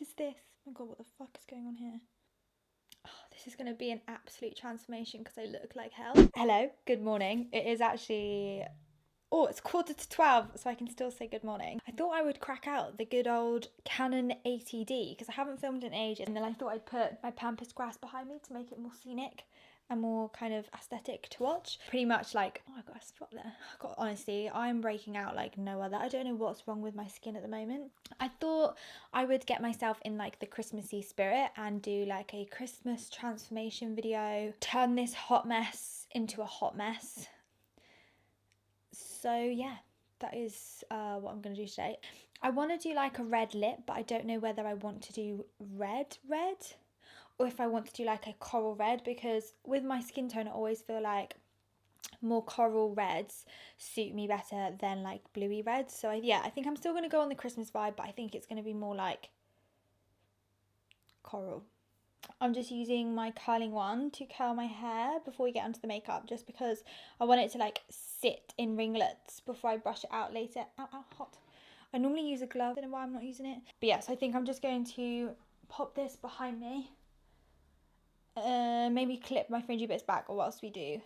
is this? Oh my god, what the fuck is going on here? Oh, this is going to be an absolute transformation because I look like hell. Hello, good morning. It is actually... Oh, it's 11:45, so I can still say good morning. I thought I would crack out the good old Canon 80D because I haven't filmed in ages, and then I thought I'd put my pampas grass behind me to make it more scenic and more kind of aesthetic to watch. Pretty much like, oh, I got a spot there. God, honestly, I'm breaking out like no other. I don't know what's wrong with my skin at the moment. I thought I would get myself in like the Christmassy spirit and do like a Christmas transformation video, turn this hot mess into a hot mess. So yeah, that is what I'm going to do today. I want to do like a red lip, but I don't know whether I want to do red or if I want to do like a coral red, because with my skin tone I always feel like more coral reds suit me better than like bluey reds. So yeah, I think I'm still going to go on the Christmas vibe, but I think it's going to be more like coral. I'm just using my curling wand to curl my hair before we get onto the makeup, just because I want it to like sit in ringlets before I brush it out later. Ow, ow, hot. I normally use a glove, I don't know why I'm not using it. But yes, I think I'm just going to pop this behind me. Maybe clip my fringy bits back whilst we do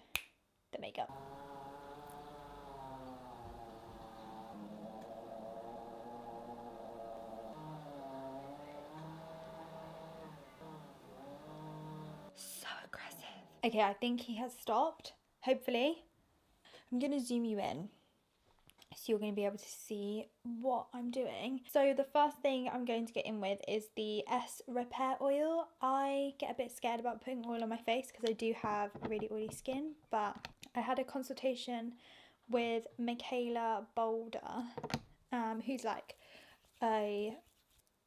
the makeup. So aggressive. Okay, I think he has stopped, hopefully. I'm going to zoom you in, so you're going to be able to see what I'm doing. So the first thing I'm going to get in with is the S Repair Oil. I get a bit scared about putting oil on my face because I do have really oily skin, but I had a consultation with Michaela Boulder, who's like a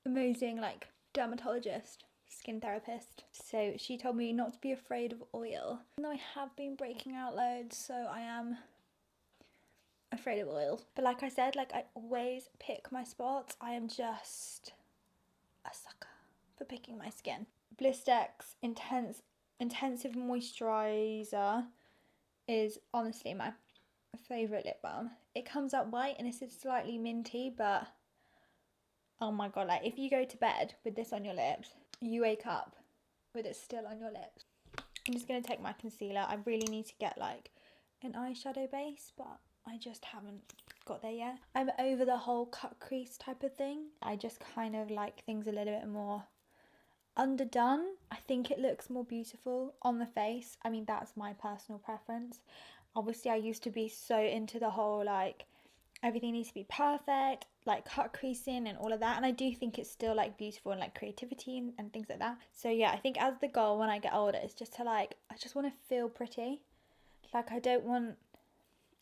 amazing like dermatologist, skin therapist. So she told me not to be afraid of oil. Even though I have been breaking out loads, so I am afraid of oil. But like I said, like I always pick my spots. I am just a sucker for picking my skin. Blistex Intensive Moisturizer is honestly my favourite lip balm. It comes out white and it's slightly minty, but oh my god, like if you go to bed with this on your lips, you wake up with it still on your lips. I'm just going to take my concealer. I really need to get like an eyeshadow base, but I just haven't got there yet. I'm over the whole cut crease type of thing. I just kind of like things a little bit more underdone. I think it looks more beautiful on the face. I mean, that's my personal preference. Obviously, I used to be so into the whole like everything needs to be perfect, like cut creasing and all of that, and I do think it's still like beautiful and like creativity and things like that. So yeah, I think as the goal when I get older is just to like, I just want to feel pretty. Like I don't want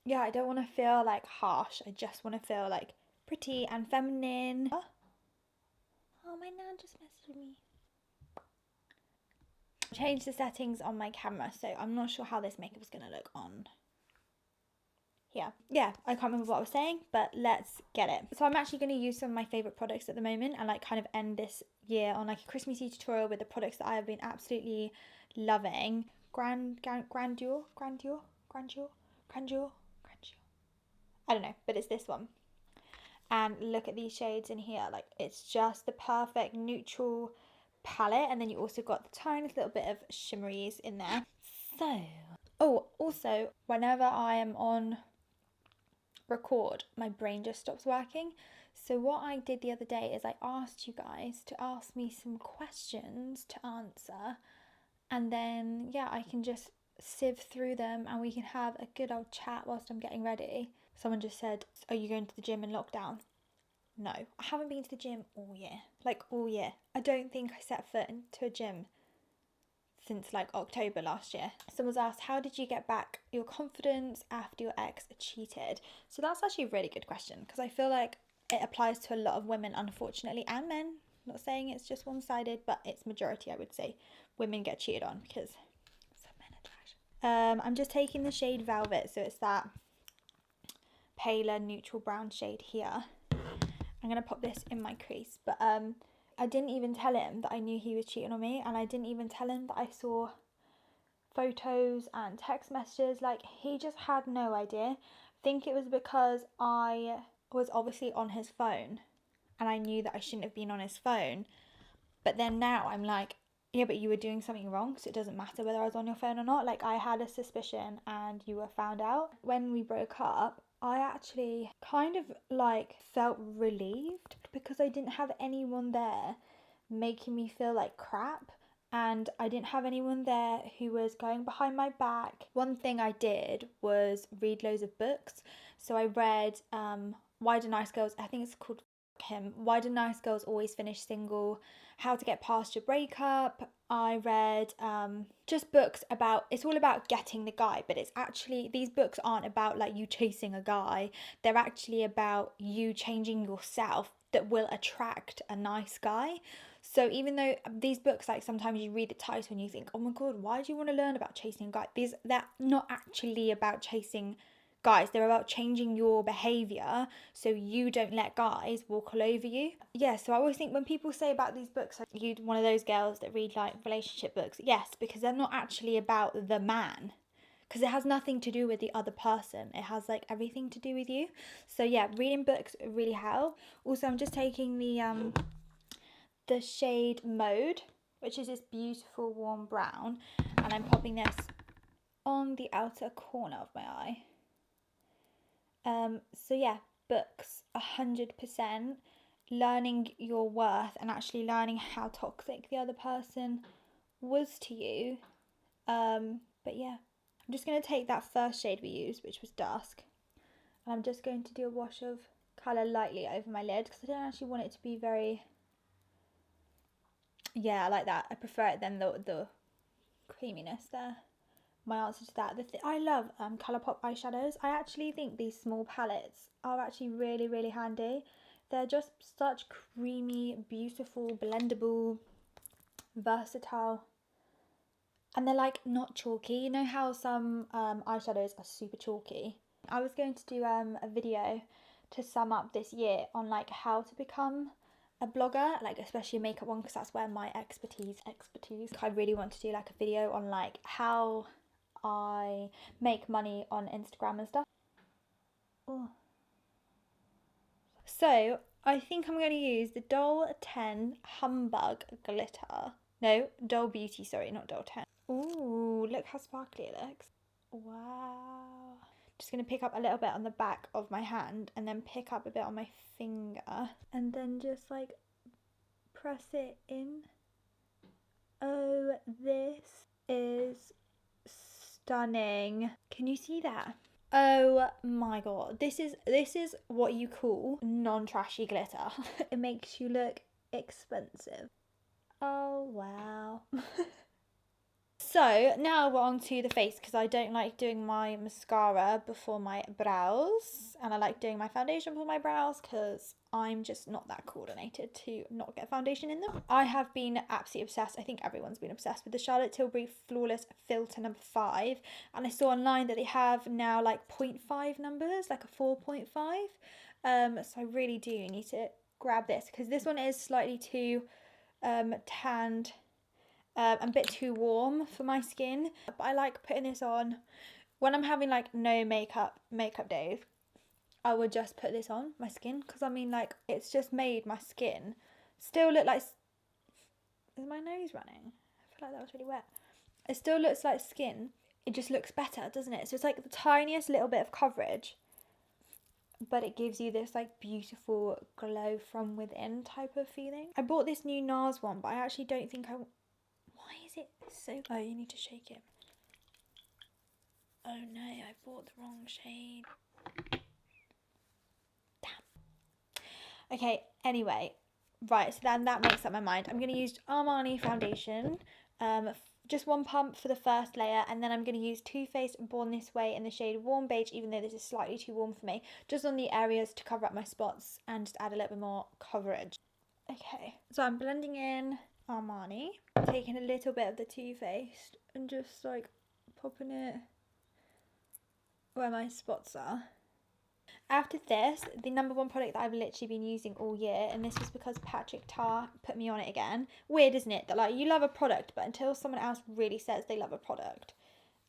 to feel like harsh. I just want to feel like pretty and feminine. Oh, my nan just messaged me. Change the settings on my camera, so I'm not sure how this makeup is going to look on. Yeah, I can't remember what I was saying, but let's get it. So I'm actually going to use some of my favourite products at the moment and like kind of end this year on like a Christmassy tutorial with the products that I have been absolutely loving. Grandeur. I don't know, but it's this one. And look at these shades in here. Like it's just the perfect neutral palette, and then you also got the tiniest little bit of shimmeries in there. So, oh, also whenever I am on record, my brain just stops working. So what I did the other day is I asked you guys to ask me some questions to answer, and then yeah, I can just sieve through them and we can have a good old chat whilst I'm getting ready. Someone just said, are you going to the gym in lockdown? No, I haven't been to the gym all year. Like all year. I don't think I set foot into a gym since like October last year. Someone's asked, how did you get back your confidence after your ex cheated? So that's actually a really good question, because I feel like it applies to a lot of women, unfortunately, and men. I'm not saying it's just one-sided, but it's majority, I would say. Women get cheated on because some men are trash. I'm just taking the shade Velvet, so it's that paler neutral brown shade here. I'm going to pop this in my crease, but I didn't even tell him that I knew he was cheating on me, and I didn't even tell him that I saw photos and text messages. Like, he just had no idea. I think it was because I was obviously on his phone and I knew that I shouldn't have been on his phone, But then now I'm like, yeah, but you were doing something wrong, so it doesn't matter whether I was on your phone or not. Like, I had a suspicion and you were found out. When we broke up, I actually kind of like felt relieved because I didn't have anyone there making me feel like crap, and I didn't have anyone there who was going behind my back. One thing I did was read loads of books. So I read Why Do Nice Girls, I think it's called him, Why Do Nice Girls Always Finish Single, How to Get Past Your Breakup. I read just books about, it's all about getting the guy, but it's actually, these books aren't about like you chasing a guy, they're actually about you changing yourself that will attract a nice guy. So even though these books, like sometimes you read the title and you think, oh my god, why do you want to learn about chasing a guy? They're not actually about chasing guys, they're about changing your behaviour so you don't let guys walk all over you. Yeah, so I always think when people say about these books, like, you're one of those girls that read like relationship books. Yes, because they're not actually about the man, because it has nothing to do with the other person, it has like everything to do with you. So yeah, reading books really help. Also, I'm just taking the shade Mode, which is this beautiful warm brown, and I'm popping this on the outer corner of my eye. So yeah, books 100%, learning your worth and actually learning how toxic the other person was to you. But yeah, I'm just going to take that first shade we used, which was Dusk, and I'm just going to do a wash of colour lightly over my lid because I don't actually want it to be very, yeah, I like that. I prefer it than the creaminess there. My answer to that. I love Colourpop eyeshadows. I actually think these small palettes are actually really, really handy. They're just such creamy, beautiful, blendable, versatile, and they're like not chalky. You know how some eyeshadows are super chalky? I was going to do a video to sum up this year on like how to become a blogger, like especially a makeup one, because that's where my expertise. I really want to do like a video on like how I make money on Instagram and stuff. Ooh. So I think I'm going to use the Doll 10 Humbug Glitter. No, Doll Beauty, sorry, not Doll 10. Ooh, look how sparkly it looks. Wow. Just going to pick up a little bit on the back of my hand and then pick up a bit on my finger and then just like press it in. Oh, this is stunning. Can you see that? Oh my god, this is what you call non-trashy glitter. It makes you look expensive. Oh wow. So now we're on to the face, because I don't like doing my mascara before my brows, and I like doing my foundation before my brows because I'm just not that coordinated to not get foundation in them. I have been absolutely obsessed, I think everyone's been obsessed with the Charlotte Tilbury Flawless Filter number 5, and I saw online that they have now like 0.5 numbers, like a 4.5, so I really do need to grab this because this one is slightly too tanned, a bit too warm for my skin, but I like putting this on when I'm having like no makeup days. I would just put this on my skin because I mean, like, it's just made my skin still look like, is my nose running? I feel like that was really wet. It still looks like skin, it just looks better, doesn't it? So it's like the tiniest little bit of coverage, but it gives you this like beautiful glow from within type of feeling. I bought this new NARS one, but I actually don't think why is it so... Oh, you need to shake it. Oh no, I bought the wrong shade. Damn. Okay, anyway. Right, so then that makes up my mind. I'm going to use Armani foundation. Just one pump for the first layer, and then I'm going to use Too Faced Born This Way in the shade Warm Beige, even though this is slightly too warm for me. Just on the areas to cover up my spots and just add a little bit more coverage. Okay, so I'm blending in Armani, taking a little bit of the Too Faced and just like popping it where my spots are. After this, the number one product that I've literally been using all year, and this was because Patrick Tarr put me on it again. Weird, isn't it? That like you love a product, but until someone else really says they love a product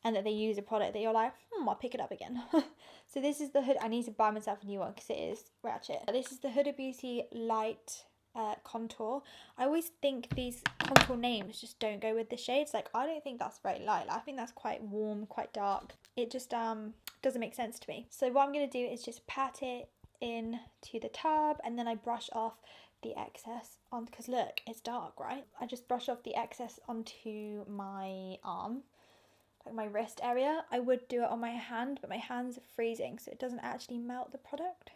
and that they use a product, that you're like, I'll pick it up again. So this is the Hood. I need to buy myself a new one because it is ratchet. This is the Huda Beauty Light contour. I always think these contour names just don't go with the shades. Like, I don't think that's very light. I think that's quite warm, quite dark. It just doesn't make sense to me. So what I'm going to do is just pat it into the tub, and then I brush off the excess on, because look, it's dark, right? I just brush off the excess onto my arm, like my wrist area. I would do it on my hand, but my hands are freezing, so it doesn't actually melt the product.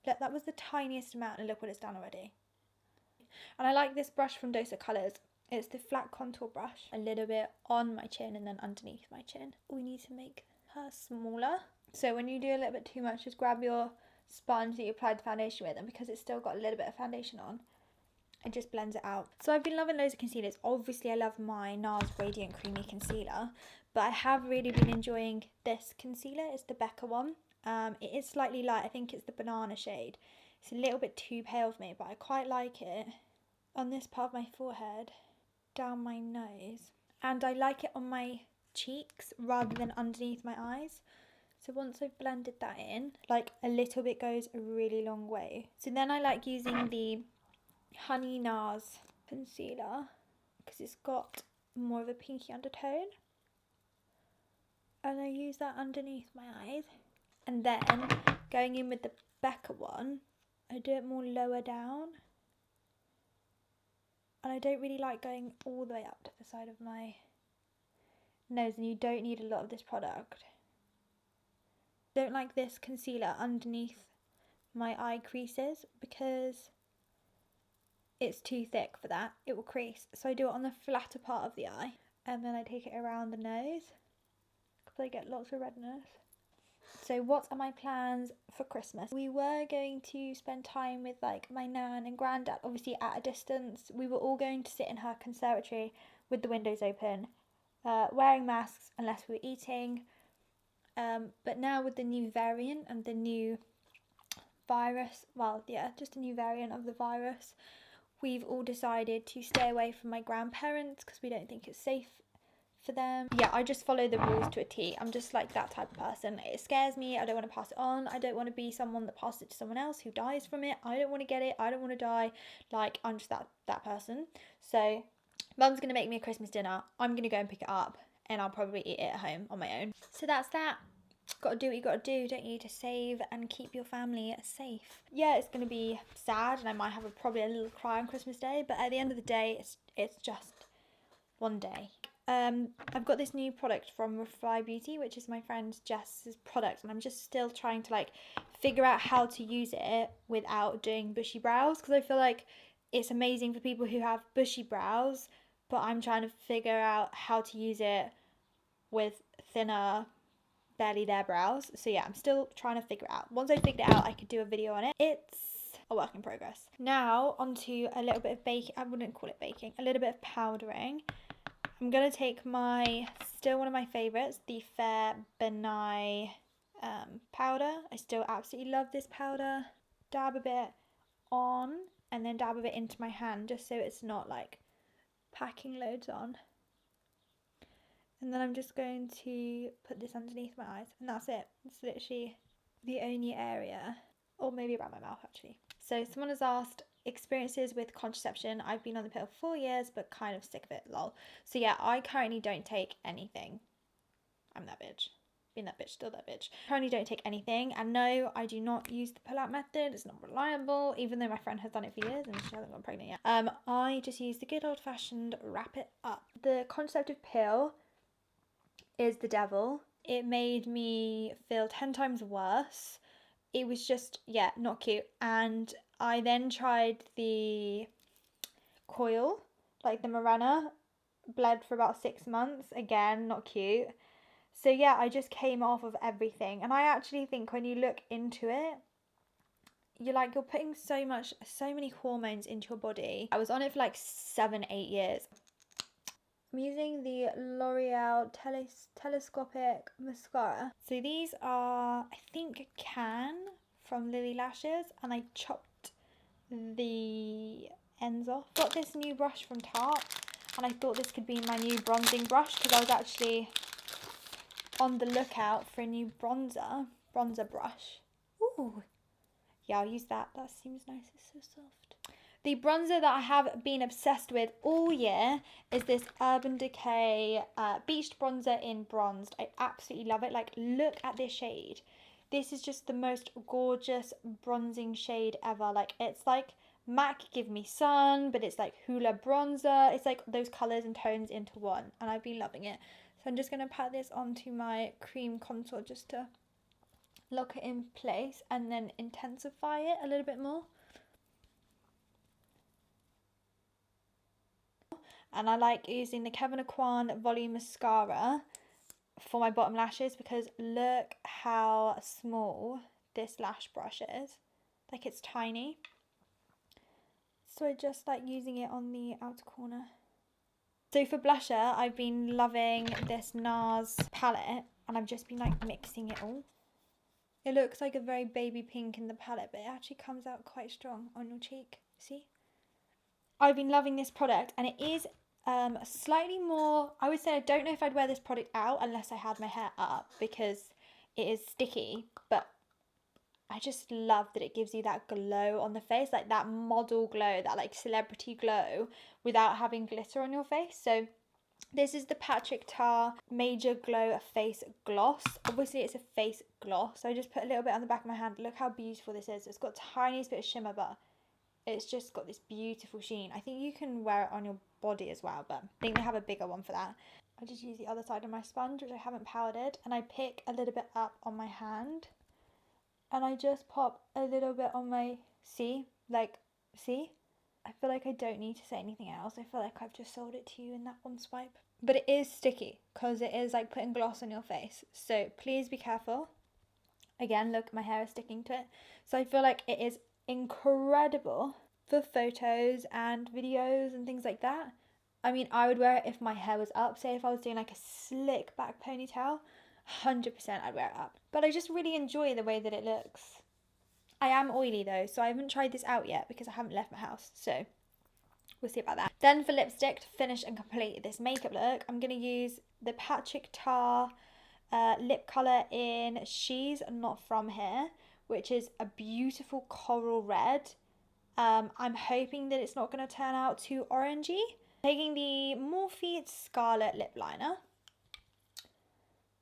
Look, that was the tiniest amount, and look what it's done already. And I like this brush from Dose of Colours. It's the flat contour brush. A little bit on my chin and then underneath my chin. We need to make her smaller. So when you do a little bit too much, just grab your sponge that you applied the foundation with, and because it's still got a little bit of foundation on, it just blends it out. So I've been loving loads of concealers. Obviously I love my NARS Radiant Creamy Concealer, but I have really been enjoying this concealer. It's the Becca one. It is slightly light. I think it's the banana shade. It's a little bit too pale for me, but I quite like it on this part of my forehead, down my nose, and I like it on my cheeks rather than underneath my eyes. So once I've blended that in, like, a little bit goes a really long way. So then I like using the Honey NARS concealer because it's got more of a pinky undertone, and I use that underneath my eyes. And then going in with the Becca one, I do it more lower down, and I don't really like going all the way up to the side of my nose, and you don't need a lot of this product. Don't like this concealer underneath my eye creases because it's too thick for that. It will crease. So I do it on the flatter part of the eye, and then I take it around the nose because I get lots of redness. So what are my plans for Christmas? We were going to spend time with like my nan and granddad, obviously at a distance. We were all going to sit in her conservatory with the windows open, wearing masks unless we were eating. But now with the new variant and the new virus, well, yeah, just a new variant of the virus, we've all decided to stay away from my grandparents because we don't think it's safe for them. Yeah, I just follow the rules to a T. I'm just like that type of person. It scares me. I don't want to pass it on. I don't want to be someone that passes it to someone else who dies from it. I don't want to get it. I don't want to die. Like, I'm just that person. So Mum's gonna make me a Christmas dinner. I'm gonna go and pick it up, and I'll probably eat it at home on my own. So that's that. Gotta do what you gotta do, don't you, to save and keep your family safe. Yeah, it's gonna be sad, and I might have probably a little cry on Christmas Day, but at the end of the day, it's just one day. I've got this new product from Refy Beauty, which is my friend Jess's product, and I'm just still trying to like figure out how to use it without doing bushy brows, because I feel like it's amazing for people who have bushy brows, but I'm trying to figure out how to use it with thinner, barely there brows. So yeah, I'm still trying to figure it out. Once I figured it out, I could do a video on it. It's a work in progress. Now onto a little bit of baking. I wouldn't call it baking, a little bit of powdering. I'm going to take still one of my favourites, the Fair Benai powder. I still absolutely love this powder. Dab a bit on and then dab a bit into my hand just so it's not like packing loads on. And then I'm just going to put this underneath my eyes, and that's it. It's literally the only area, or maybe around my mouth actually. So someone has asked, experiences with contraception. I've been on the pill for 4 years, but kind of sick of it, lol. So yeah, I currently don't take anything. I'm that bitch. Been that bitch, still that bitch. Currently don't take anything, and no, I do not use the pull-out method. It's not reliable, even though my friend has done it for years and she hasn't gotten pregnant yet. I just use the good old-fashioned wrap it up. The contraceptive pill is the devil. It made me feel 10 times worse. It was just, yeah, not cute. And I then tried the coil, like the Mirena, bled for about 6 months. Again, not cute. So yeah, I just came off of everything. And I actually think when you look into it, you're putting so many hormones into your body. I was on it for like 7-8 years. I'm using the L'Oreal Telescopic Mascara. So these are, I think, Can from Lily Lashes, and I chopped the ends off. Got this new brush from Tarte, and I thought this could be my new bronzing brush because I was actually on the lookout for a new bronzer brush. Ooh, yeah, I'll use that. That seems nice. It's so soft. The bronzer that I have been obsessed with all year is this Urban Decay Beached Bronzer in Bronzed. I absolutely love it. Like, look at this shade. This is just the most gorgeous bronzing shade ever. Like, it's like MAC Give Me Sun, but it's like Hoola bronzer. It's like those colours and tones into one, and I've been loving it. So I'm just going to pat this onto my cream contour just to lock it in place and then intensify it a little bit more. And I like using the Kevyn Aucoin Volume Mascara for my bottom lashes because look how small this lash brush is. Like, it's tiny. So I just like using it on the outer corner. So for blusher, I've been loving this NARS palette and I've just been like mixing it all. It looks like a very baby pink in the palette, but it actually comes out quite strong on your cheek. See? I've been loving this product, and it is slightly more, I would say I don't know if I'd wear this product out unless I had my hair up because it is sticky, but I just love that it gives you that glow on the face, like that model glow, that like celebrity glow without having glitter on your face. So this is the Patrick Ta Major Glow Face Gloss. Obviously it's a face gloss, so I just put a little bit on the back of my hand. Look how beautiful this is. It's got the tiniest bit of shimmer, but it's just got this beautiful sheen. I think you can wear it on your body as well, but I think they have a bigger one for that. I just use the other side of my sponge, which I haven't powdered, and I pick a little bit up on my hand. And I just pop a little bit on my, see? I feel like I don't need to say anything else. I feel like I've just sold it to you in that one swipe. But it is sticky because it is like putting gloss on your face. So please be careful. Again, look, my hair is sticking to it. So I feel like it is incredible for photos and videos and things like that. I mean, I would wear it if my hair was up. Say if I was doing like a slick back ponytail, 100% I'd wear it up. But I just really enjoy the way that it looks. I am oily though, so I haven't tried this out yet because I haven't left my house. So we'll see about that. Then for lipstick, to finish and complete this makeup look, I'm going to use the Patrick Ta lip colour in She's Not From Here, which is a beautiful coral red. I'm hoping that it's not going to turn out too orangey. Taking the Morphe Scarlet lip liner,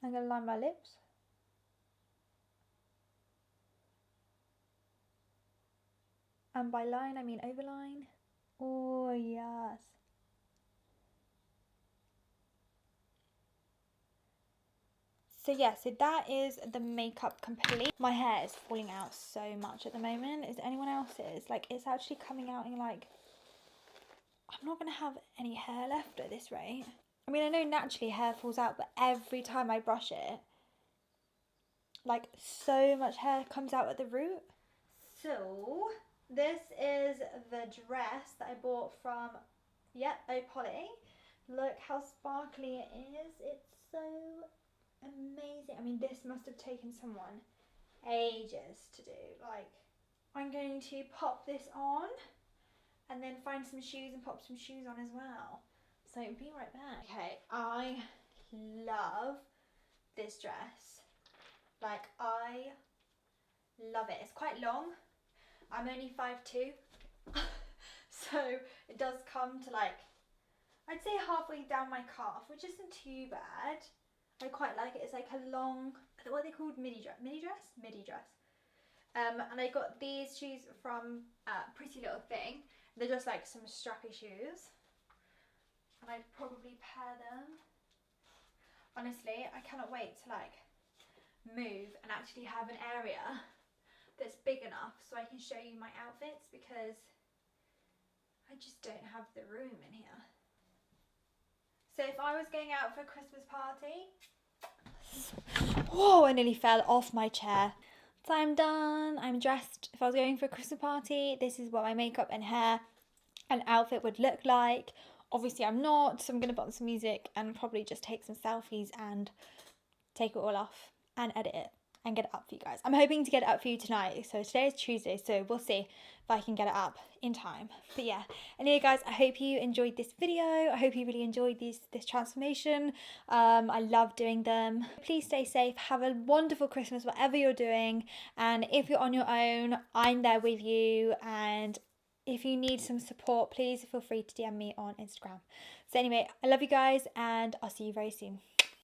I'm going to line my lips. And by line, I mean overline. Oh, yes. So yeah, so that is the makeup complete. My hair is falling out so much at the moment. Is anyone else's? Like, it's actually coming out in like, I'm not going to have any hair left at this rate. I mean, I know naturally hair falls out, but every time I brush it, like so much hair comes out at the root. So this is the dress that I bought from, Opoly. Look how sparkly it is. It's so amazing. I mean, this must have taken someone ages to do. Like, I'm going to pop this on and then find some shoes and pop some shoes on as well. So be right back. Okay, I love this dress. Like, I love it. It's quite long. I'm only 5'2", so it does come to like, I'd say halfway down my calf, which isn't too bad. I quite like it. It's like a long, what are they called? Midi dress. And I got these shoes from Pretty Little Thing. They're just like some strappy shoes, and I'd probably pair them. Honestly, I cannot wait to like move and actually have an area that's big enough so I can show you my outfits, because I just don't have the room in here. So if I was going out for a Christmas party, whoa, I nearly fell off my chair. So I'm done, I'm dressed. If I was going for a Christmas party, this is what my makeup and hair and outfit would look like. Obviously I'm not, so I'm gonna put on some music and probably just take some selfies and take it all off and edit it and get it up for you guys. I'm hoping to get it up for you tonight. So today is Tuesday, so we'll see if I can get it up in time. But yeah, anyway guys, I hope you enjoyed this video. I hope you really enjoyed this transformation. I love doing them. Please stay safe, have a wonderful Christmas whatever you're doing, and if you're on your own, I'm there with you. And if you need some support, please feel free to DM me on Instagram. So anyway, I love you guys, and I'll see you very soon.